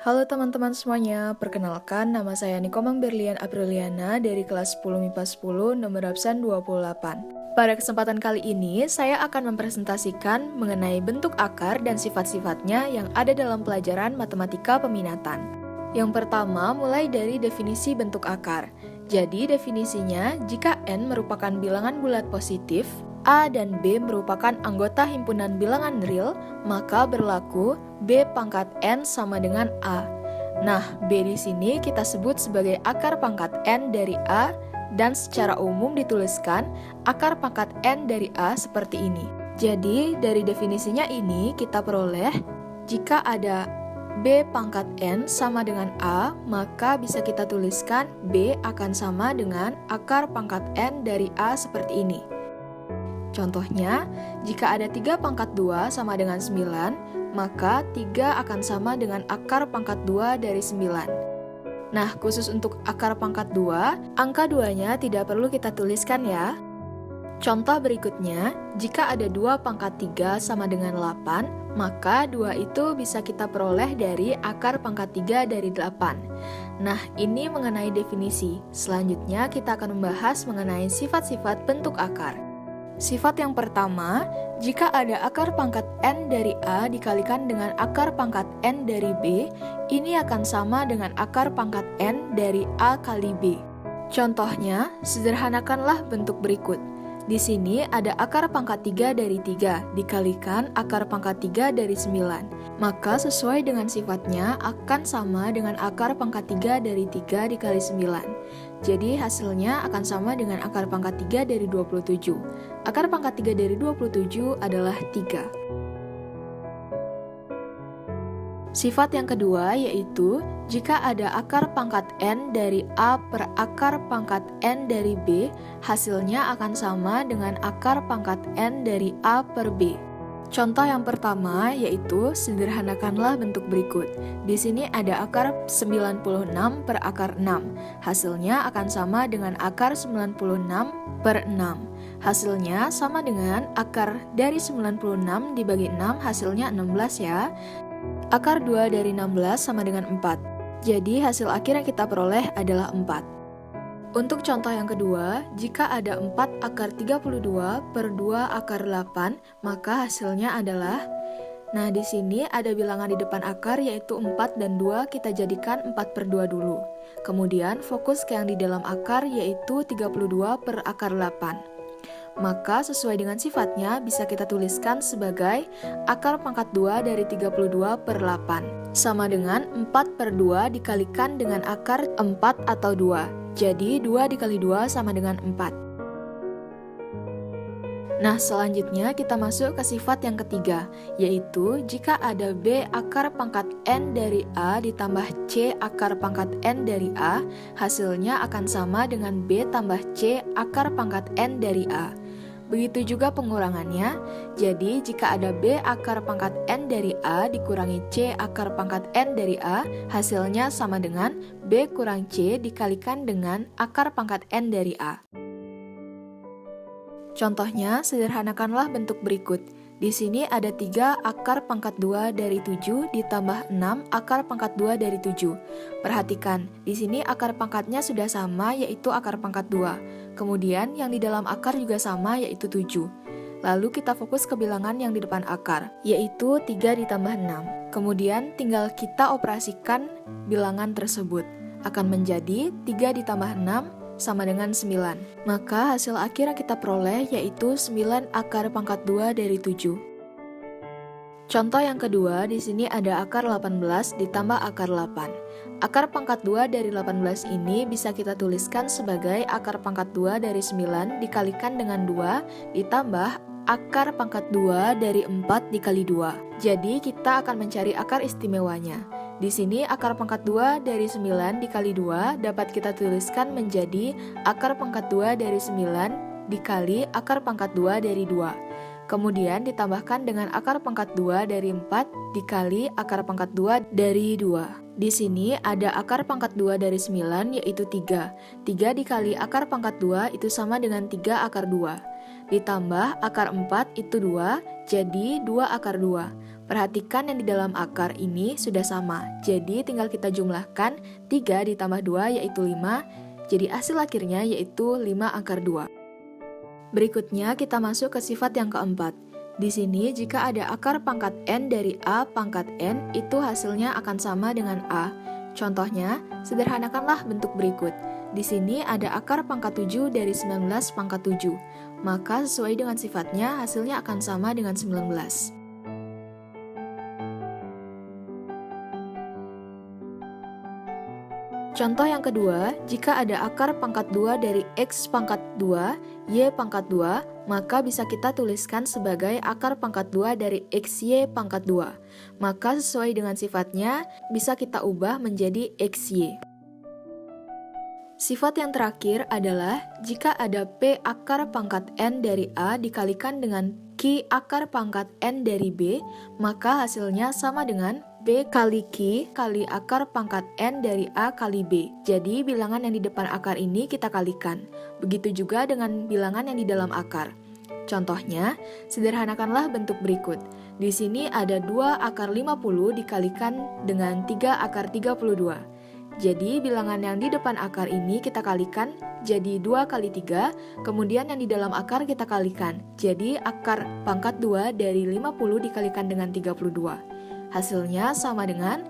Halo teman-teman semuanya, perkenalkan nama saya Nikomang Berlian Apriliana dari kelas 10 MIPA 10 nomor absen 28. Pada kesempatan kali ini, saya akan mempresentasikan mengenai bentuk akar dan sifat-sifatnya yang ada dalam pelajaran matematika peminatan. Yang pertama, mulai dari definisi bentuk akar. Jadi, definisinya, jika N merupakan bilangan bulat positif, A dan B merupakan anggota himpunan bilangan real, maka berlaku B pangkat N sama dengan A. Nah, B di sini kita sebut sebagai akar pangkat N dari A, dan secara umum dituliskan akar pangkat N dari A seperti ini. Jadi, dari definisinya ini kita peroleh, jika ada B pangkat N sama dengan A, maka bisa kita tuliskan B akan sama dengan akar pangkat N dari A seperti ini. Contohnya, jika ada 3 pangkat 2 sama dengan 9, maka 3 akan sama dengan akar pangkat 2 dari 9. Nah, khusus untuk akar pangkat 2, angka 2-nya tidak perlu kita tuliskan ya. Contoh berikutnya, jika ada 2 pangkat 3 sama dengan 8, maka 2 itu bisa kita peroleh dari akar pangkat 3 dari 8. Nah, ini mengenai definisi. Selanjutnya, kita akan membahas mengenai sifat-sifat bentuk akar. Sifat yang pertama, jika ada akar pangkat N dari A dikalikan dengan akar pangkat N dari B, ini akan sama dengan akar pangkat N dari A kali B. Contohnya, sederhanakanlah bentuk berikut. Di sini ada akar pangkat 3 dari 3 dikalikan akar pangkat 3 dari 9. Maka sesuai dengan sifatnya akan sama dengan akar pangkat 3 dari 3 dikali 9. Jadi hasilnya akan sama dengan akar pangkat 3 dari 27. Akar pangkat 3 dari 27 adalah 3. Sifat yang kedua yaitu, jika ada akar pangkat N dari A per akar pangkat N dari B, hasilnya akan sama dengan akar pangkat N dari A per B. Contoh yang pertama yaitu, sederhanakanlah bentuk berikut. Di sini ada akar 96 per akar 6. Hasilnya akan sama dengan akar 96 per 6. Hasilnya sama dengan akar dari 96 dibagi 6, hasilnya 16 ya. Akar 2 dari 16 sama dengan 4. Jadi hasil akhir yang kita peroleh adalah 4. Untuk contoh yang kedua, jika ada 4 akar 32 per 2 akar 8, maka hasilnya adalah, nah di sini ada bilangan di depan akar yaitu 4 dan 2, kita jadikan 4 per 2 dulu. Kemudian fokus ke yang di dalam akar yaitu 32 per akar 8. Maka sesuai dengan sifatnya bisa kita tuliskan sebagai akar pangkat 2 dari 32 per 8. Sama dengan 4 per 2 dikalikan dengan akar 4 atau 2. Jadi 2 dikali 2 sama dengan 4. Nah, selanjutnya kita masuk ke sifat yang ketiga, yaitu jika ada B akar pangkat N dari A ditambah C akar pangkat N dari A, hasilnya akan sama dengan B tambah C akar pangkat N dari A. Begitu juga pengurangannya, jadi jika ada B akar pangkat N dari A dikurangi C akar pangkat N dari A, hasilnya sama dengan B kurang C dikalikan dengan akar pangkat N dari A. Contohnya, sederhanakanlah bentuk berikut. Di sini ada 3 akar pangkat 2 dari 7 ditambah 6 akar pangkat 2 dari 7. Perhatikan, di sini akar pangkatnya sudah sama yaitu akar pangkat 2. Kemudian yang di dalam akar juga sama yaitu 7. Lalu kita fokus ke bilangan yang di depan akar, yaitu 3 ditambah 6. Kemudian tinggal kita operasikan bilangan tersebut. Akan menjadi 3 ditambah 6 sama dengan 9. Maka hasil akhir yang kita peroleh yaitu 9 akar pangkat 2 dari 7. Contoh yang kedua, di sini ada akar 18 ditambah akar 8. Akar pangkat 2 dari 18 ini bisa kita tuliskan sebagai akar pangkat 2 dari 9 dikalikan dengan 2 ditambah akar pangkat 2 dari 4 dikali 2. Jadi kita akan mencari akar istimewanya. Di sini akar pangkat 2 dari 9 dikali 2 dapat kita tuliskan menjadi akar pangkat 2 dari 9 dikali akar pangkat 2 dari 2. Kemudian ditambahkan dengan akar pangkat 2 dari 4 dikali akar pangkat 2 dari 2. Di sini ada akar pangkat 2 dari 9 yaitu 3. 3 dikali akar pangkat 2 itu sama dengan 3 akar 2. Ditambah akar 4 itu 2, jadi 2 akar 2. Perhatikan yang di dalam akar ini sudah sama, jadi tinggal kita jumlahkan 3 ditambah 2 yaitu 5, jadi hasil akhirnya yaitu 5 akar 2. Berikutnya kita masuk ke sifat yang keempat. Di sini jika ada akar pangkat n dari a pangkat n, itu hasilnya akan sama dengan a. Contohnya, sederhanakanlah bentuk berikut. Di sini ada akar pangkat 7 dari 19 pangkat 7. Maka sesuai dengan sifatnya, hasilnya akan sama dengan 19. Contoh yang kedua, jika ada akar pangkat 2 dari x pangkat 2, y pangkat 2, maka bisa kita tuliskan sebagai akar pangkat 2 dari xy pangkat 2. Maka sesuai dengan sifatnya, bisa kita ubah menjadi xy. Sifat yang terakhir adalah jika ada p akar pangkat n dari a dikalikan dengan q akar pangkat n dari b, maka hasilnya sama dengan b kali q kali akar pangkat n dari a kali b. Jadi bilangan yang di depan akar ini kita kalikan. Begitu juga dengan bilangan yang di dalam akar. Contohnya, sederhanakanlah bentuk berikut. Di sini ada 2 akar 50 dikalikan dengan 3 akar 32. Jadi bilangan yang di depan akar ini kita kalikan jadi 2 kali 3, kemudian yang di dalam akar kita kalikan. Jadi akar pangkat 2 dari 50 dikalikan dengan 32. Hasilnya sama dengan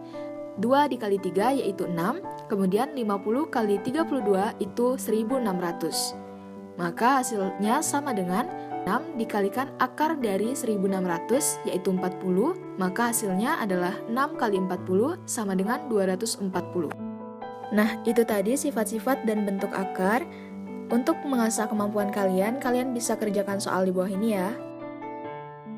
2 dikali 3 yaitu 6, kemudian 50 kali 32 itu 1600. Maka hasilnya sama dengan 6 dikalikan akar dari 1600 yaitu 40, maka hasilnya adalah 6 kali 40 sama dengan 240. Nah, itu tadi sifat-sifat dan bentuk akar. Untuk mengasah kemampuan kalian bisa kerjakan soal di bawah ini ya.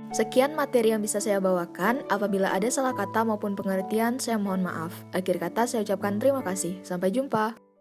Sekian materi yang bisa saya bawakan. Apabila ada salah kata maupun pengertian, saya mohon maaf. Akhir kata saya ucapkan terima kasih. Sampai jumpa.